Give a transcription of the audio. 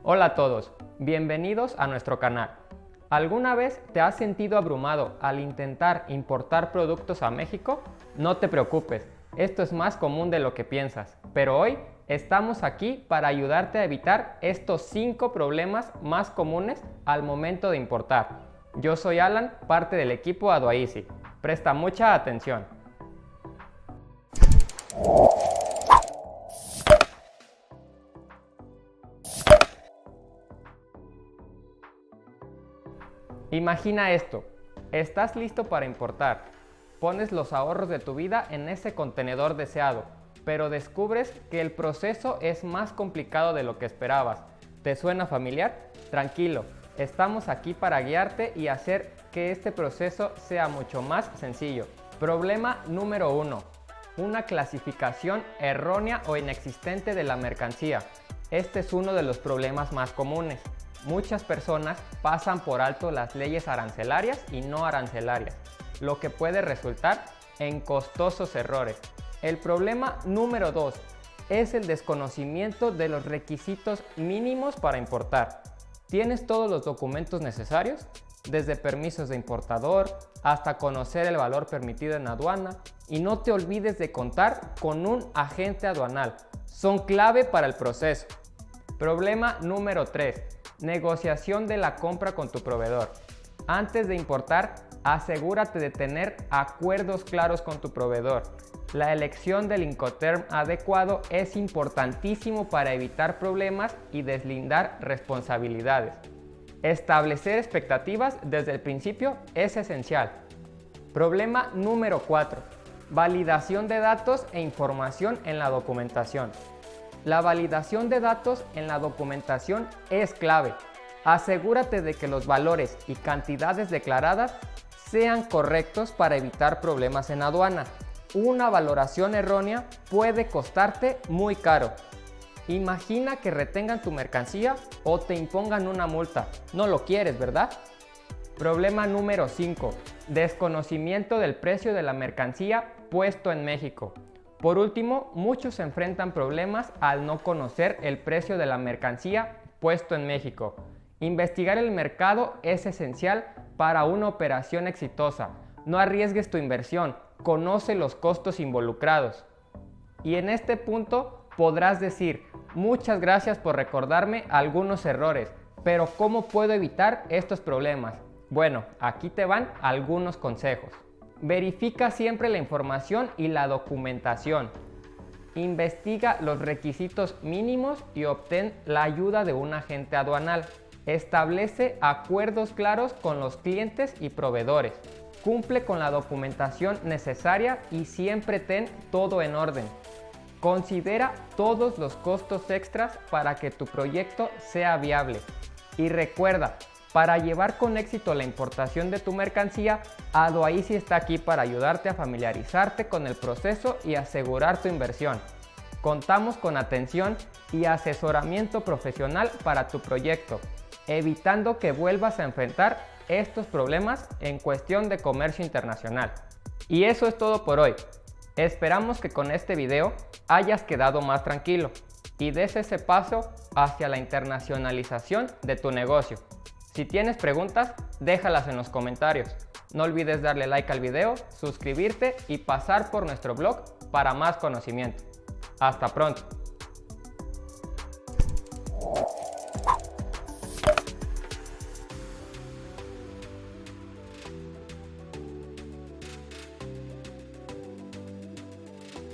Hola a todos, bienvenidos a nuestro canal. ¿Alguna vez te has sentido abrumado al intentar importar productos a México? No te preocupes, esto es más común de lo que piensas, pero hoy estamos aquí para ayudarte a evitar estos 5 problemas más comunes al momento de importar. Yo soy Alan, parte del equipo Aduaeasy. Presta mucha atención. Imagina esto, estás listo para importar, pones los ahorros de tu vida en ese contenedor deseado, pero descubres que el proceso es más complicado de lo que esperabas. ¿Te suena familiar? Tranquilo, estamos aquí para guiarte y hacer que este proceso sea mucho más sencillo. Problema número 1. Una clasificación errónea o inexistente de la mercancía. Este es uno de los problemas más comunes. Muchas personas pasan por alto las leyes arancelarias y no arancelarias, lo que puede resultar en costosos errores. El problema número 2 es el desconocimiento de los requisitos mínimos para importar. ¿Tienes todos los documentos necesarios? Desde permisos de importador hasta conocer el valor permitido en aduana, y no te olvides de contar con un agente aduanal. Son clave para el proceso. Problema número 3. Negociación de la compra con tu proveedor. Antes de importar, asegúrate de tener acuerdos claros con tu proveedor. La elección del Incoterm adecuado es importantísimo para evitar problemas y deslindar responsabilidades. Establecer expectativas desde el principio es esencial. Problema número 4. Validación de datos e información en la documentación. La validación de datos en la documentación es clave. Asegúrate de que los valores y cantidades declaradas sean correctos para evitar problemas en aduana. Una valoración errónea puede costarte muy caro. Imagina que retengan tu mercancía o te impongan una multa. No lo quieres, ¿verdad? Problema número 5. Desconocimiento del precio de la mercancía puesto en México. Por último, muchos enfrentan problemas al no conocer el precio de la mercancía puesto en México. Investigar el mercado es esencial para una operación exitosa. No arriesgues tu inversión, conoce los costos involucrados. Y en este punto podrás decir, muchas gracias por recordarme algunos errores, pero ¿cómo puedo evitar estos problemas? Bueno, aquí te van algunos consejos. Verifica siempre la información y la documentación. Investiga los requisitos mínimos y obtén la ayuda de un agente aduanal. Establece acuerdos claros con los clientes y proveedores. Cumple con la documentación necesaria y siempre ten todo en orden. Considera todos los costos extras para que tu proyecto sea viable. Y recuerda, para llevar con éxito la importación de tu mercancía, Aduaeasy está aquí para ayudarte a familiarizarte con el proceso y asegurar tu inversión. Contamos con atención y asesoramiento profesional para tu proyecto, evitando que vuelvas a enfrentar estos problemas en cuestión de comercio internacional. Y eso es todo por hoy. Esperamos que con este video hayas quedado más tranquilo y des ese paso hacia la internacionalización de tu negocio. Si tienes preguntas, déjalas en los comentarios. No olvides darle like al video, suscribirte y pasar por nuestro blog para más conocimiento. Hasta pronto.